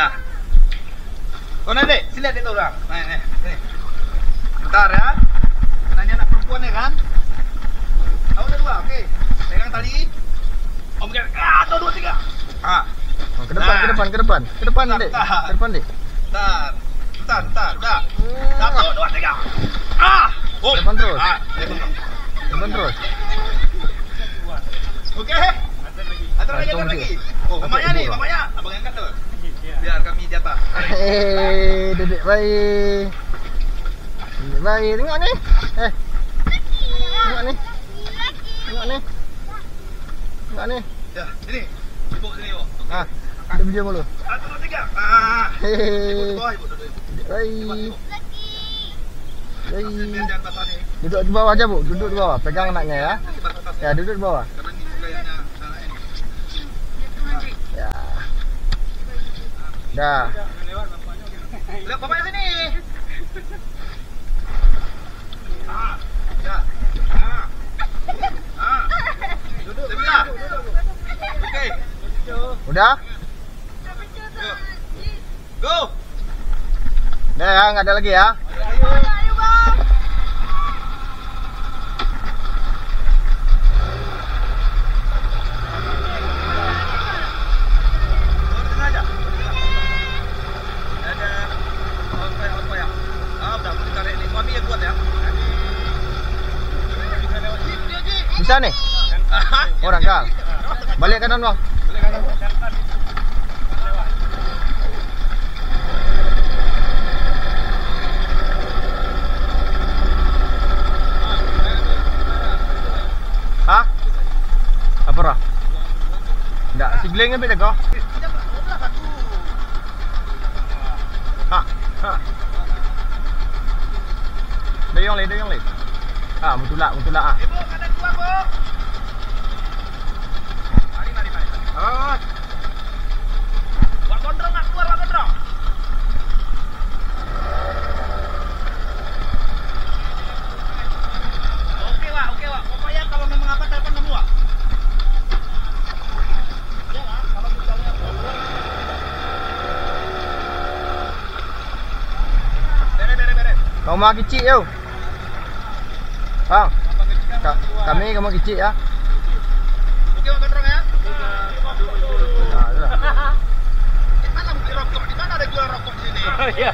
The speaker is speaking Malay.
Ya. Oh, Dek, sini lihat itu orang. Nih. Bentar ya. Nanya anak perempuan ya kan? Tahu udah dua, oke. Pegang tali. Om pegang. 1, 2, 3. Ah. Oh, ke depan, Nah. ke depan, Dek. Bentar. Ke depan, Dek. Bentar, udah. 1, 2, 3. Ah. Oh. Depan terus. Ah, Depan terus. Oke. Ada lagi. Oh, mamanya nih, mamanya. Abang angkat tuh. Biar kami di atas. Dedek bayi. Dedek bayi, tengok nih. Tengok nih. Tengok nih. Ya, sini. Ibu sini, Bu. Ah, kita video dulu. 1, 2, 3. Ah. Ibu di bawah, Ibu. Dedek bayi. Biar jangan basah nih. Duduk di bawah aja, Bu. Duduk di bawah. Pegang anaknya ya. Nanti basah tas. Ya, duduk di bawah. Karena ini gayanya anak ini. Ya. Dah. Lihat bapaknya sini. Ah. Ya. Ah. Duduk. Sebelah. Oke. Udah? Go. Dah ya, nggak ada lagi ya. Ayo bang. Ada. Apa ya? Ah, udah boleh tarik nih. Mami yang kuat ya. Bisa nih? Orang kal. Balik kanan, Bang. Hah? Apa rah? Enggak, siglingnya beda kok. Ha. Dayong le. Ah, mutulak ah. Ibu, kanan keluar, Bu. Mari. Awas. Wak gondrong nak keluar, Wak gondrong. Oke, Wak. Pokoknya kalau memang apa telepon kamu, Wak. Ya lah, kalau misalnya Bere. Kau mau kecil yo. Bang, kami kamu kecil ya. Oke, Wak gondrong ya. Nah, sudah. Mana bukti rokok? Di mana ada jual rokok di sini? Iya.